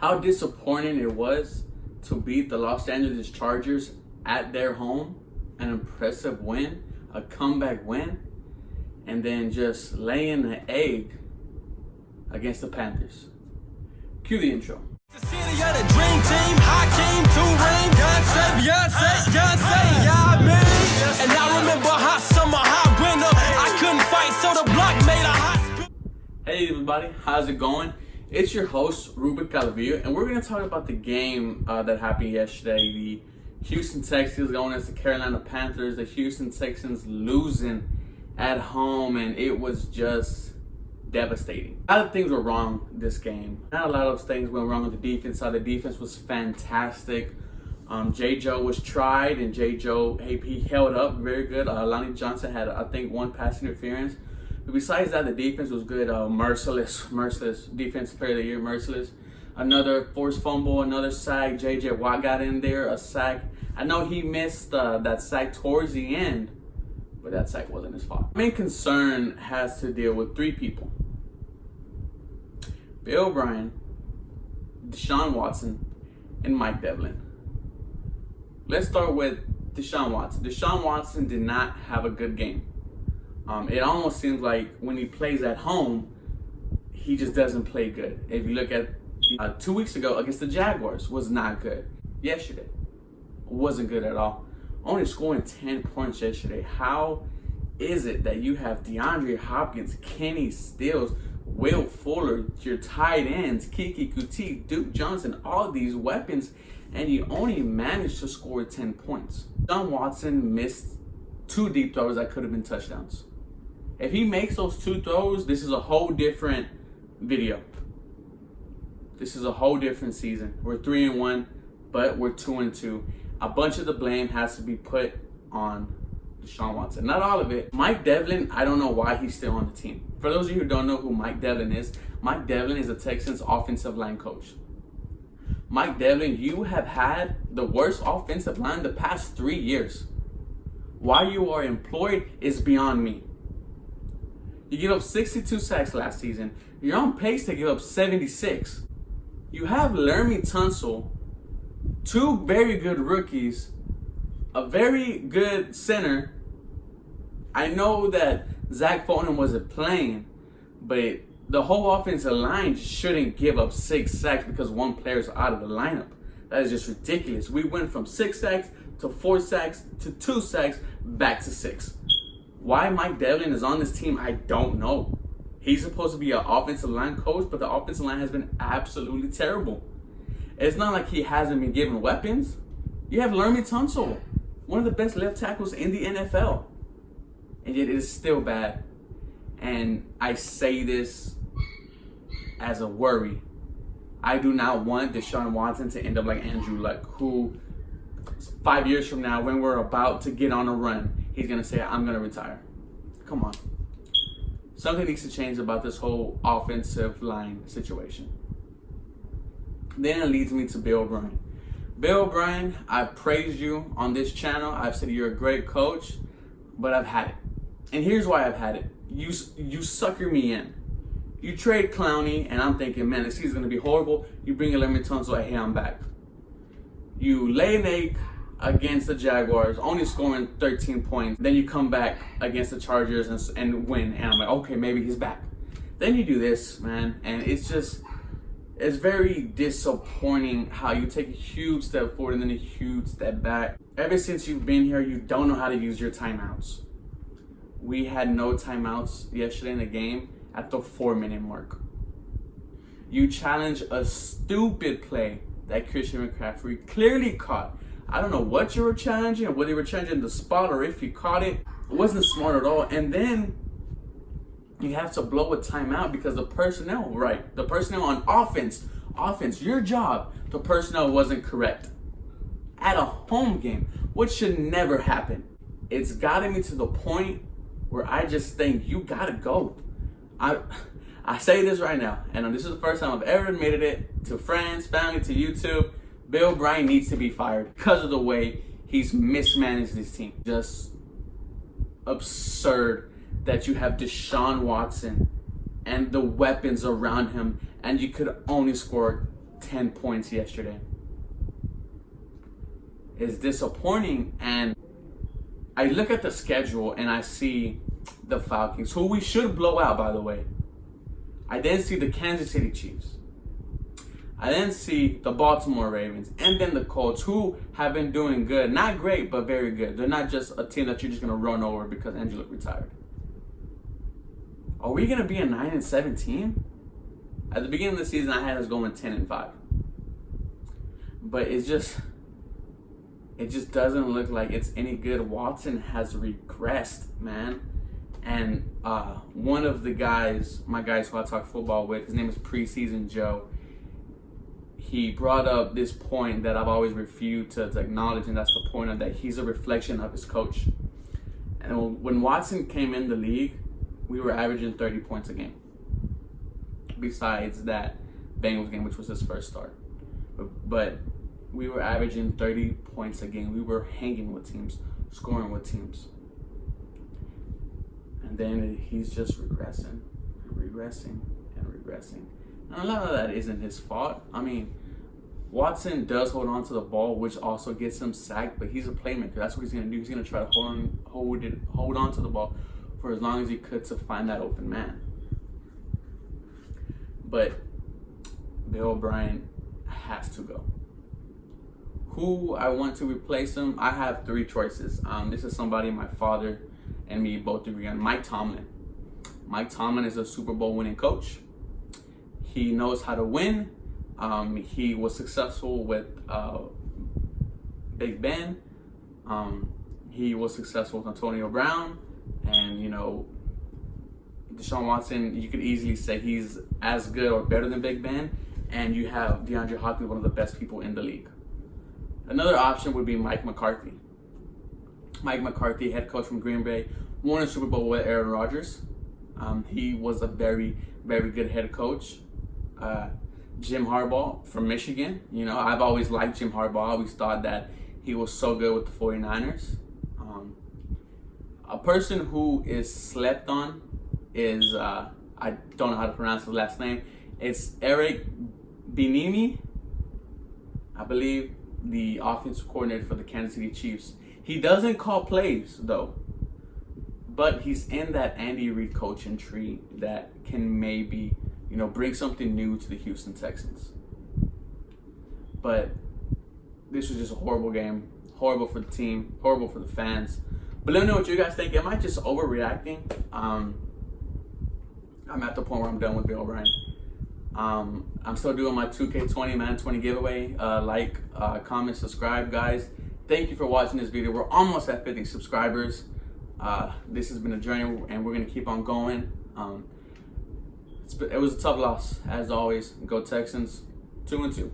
how disappointing it was to beat the Los Angeles Chargers at their home, an impressive win, a comeback win, and then just laying an egg against the Panthers. Cue the intro. The city of the dream team, Hakeem, Turing, Beyonce, yeah, me. And I remember hot summer, hot winter. I couldn't fight, so the block made a hot spin. Hey everybody, how's it going? It's your host, Ruben Calavia, and we're going to talk about the game that happened yesterday. The Houston Texans going against the Carolina Panthers. The Houston Texans losing at home, and it was just devastating. A lot of things were wrong this game. Not a lot of things went wrong with the defense. The defense was fantastic. J. Joe was tried, and J. Joe, he held up very good. Lonnie Johnson had, I think, one pass interference. But besides that, the defense was good. Merciless defensive player of the year, merciless. Another forced fumble, another sack. J.J. Watt got in there, a sack. I know he missed that sack towards the end, but that sack wasn't his fault. My main concern has to deal with three people: Bill O'Brien, Deshaun Watson, and Mike Devlin. Let's start with Deshaun Watson. Deshaun Watson did not have a good game. It almost seems like when he plays at home, he just doesn't play good. If you look at 2 weeks ago against the Jaguars, was not good. Yesterday, wasn't good at all. Only scoring 10 points yesterday. How is it that you have DeAndre Hopkins, Kenny Stills, Will Fuller, your tight ends, Kiki Kuti, Duke Johnson, all these weapons, and you only managed to score 10 points? Deshaun Watson missed 2 deep throws that could have been touchdowns. If he makes those 2 throws, this is a whole different video. This is a whole different season. We're 3-1, but we're 2-2. A bunch of the blame has to be put on Deshaun Watson. Not all of it. Mike Devlin, I don't know why he's still on the team. For those of you who don't know who Mike Devlin is the Texans offensive line coach. Mike Devlin, you have had the worst offensive line the past 3 years. Why you are employed is beyond me. You give up 62 sacks last season. You're on pace to give up 76. You have Laramie Tunsil, 2 very good rookies, a very good center. I know that Zach Fulton wasn't playing, but the whole offensive line shouldn't give up 6 sacks because one player's out of the lineup. That is just ridiculous. We went from 6 sacks to 4 sacks to 2 sacks back to 6. Why Mike Devlin is on this team, I don't know. He's supposed to be an offensive line coach, but the offensive line has been absolutely terrible. It's not like he hasn't been given weapons. You have Laramie Tunsil, one of the best left tackles in the NFL. And yet it is still bad. And I say this as a worry. I do not want Deshaun Watson to end up like Andrew Luck, who 5 years from now, when we're about to get on a run, he's going to say, I'm going to retire. Come on. Something needs to change about this whole offensive line situation. Then it leads me to Bill O'Brien. Bill O'Brien, I praise you on this channel. I've said you're a great coach, but I've had it. And here's why I've had it. You sucker me in. You trade Clowney, and I'm thinking, man, this season's going to be horrible. You bring in Laramie Tunsil, hey, I'm back. You lay an egg against the Jaguars, only scoring 13 points. Then you come back against the Chargers and win. And I'm like, okay, maybe he's back. Then you do this, man, and it's very disappointing how you take a huge step forward and then a huge step back. Ever since you've been here, you don't know how to use your timeouts. We had no timeouts yesterday in the game at the 4-minute mark. You challenge a stupid play that Christian McCaffrey clearly caught. I don't know what you were challenging, or whether you were challenging the spot or if you caught it. It wasn't smart at all. And then you have to blow a timeout because the personnel on offense, your job, the personnel wasn't correct. At a home game, which should never happen. It's gotten me to the point where I just think you gotta go. I say this right now, and this is the first time I've ever admitted it to friends, family, to YouTube. Bill O'Brien needs to be fired because of the way he's mismanaged this team. Just absurd that you have Deshaun Watson and the weapons around him, and you could only score 10 points yesterday. It's disappointing, and I look at the schedule and I see the Falcons, who we should blow out, by the way. I then see the Kansas City Chiefs. I then see the Baltimore Ravens, and then the Colts, who have been doing good. Not great, but very good. They're not just a team that you're just going to run over because Angela retired. Are we going to be a 9-7 team? At the beginning of the season, I had us going 10-5. But it just doesn't look like it's any good. Watson has regressed, man. And one of the guys, my guys who I talk football with, his name is Preseason Joe. He brought up this point that I've always refused to acknowledge, and that's the point of that he's a reflection of his coach. And when Watson came in the league, we were averaging 30 points a game. Besides that Bengals game, which was his first start. But we were averaging 30 points a game. We were hanging with teams, scoring with teams. And then he's just regressing. And a lot of that isn't his fault. I mean, Watson does hold on to the ball, which also gets him sacked, but he's a playmaker. That's what he's going to do. He's going to try to hold on to the ball for as long as he could to find that open man. But Bill O'Brien has to go. Who I want to replace him, I have 3 choices. This is somebody my father and me both agree on. Mike Tomlin. Mike Tomlin is a Super Bowl winning coach. He knows how to win. He was successful with Big Ben. He was successful with Antonio Brown. And, Deshaun Watson, you could easily say he's as good or better than Big Ben. And you have DeAndre Hopkins, one of the best people in the league. Another option would be Mike McCarthy. Mike McCarthy, head coach from Green Bay, won a Super Bowl with Aaron Rodgers. He was a very, very good head coach. Jim Harbaugh from Michigan. I've always liked Jim Harbaugh. I always thought that he was so good with the 49ers. A person who is slept on is, I don't know how to pronounce his last name. It's Eric Bieniemy, I believe, the offensive coordinator for the Kansas City Chiefs. He doesn't call plays, though. But he's in that Andy Reid coaching tree that can maybe, bring something new to the Houston Texans. But this was just a horrible game. Horrible for the team. Horrible for the fans. But let me know what you guys think. Am I just overreacting? I'm at the point where I'm done with Bill O'Brien. I'm still doing my 2K20 Man 20 giveaway. Comment, subscribe, guys. Thank you for watching this video. We're almost at 50 subscribers. This has been a journey, and we're going to keep on going. It was a tough loss, as always. Go Texans, 2-2.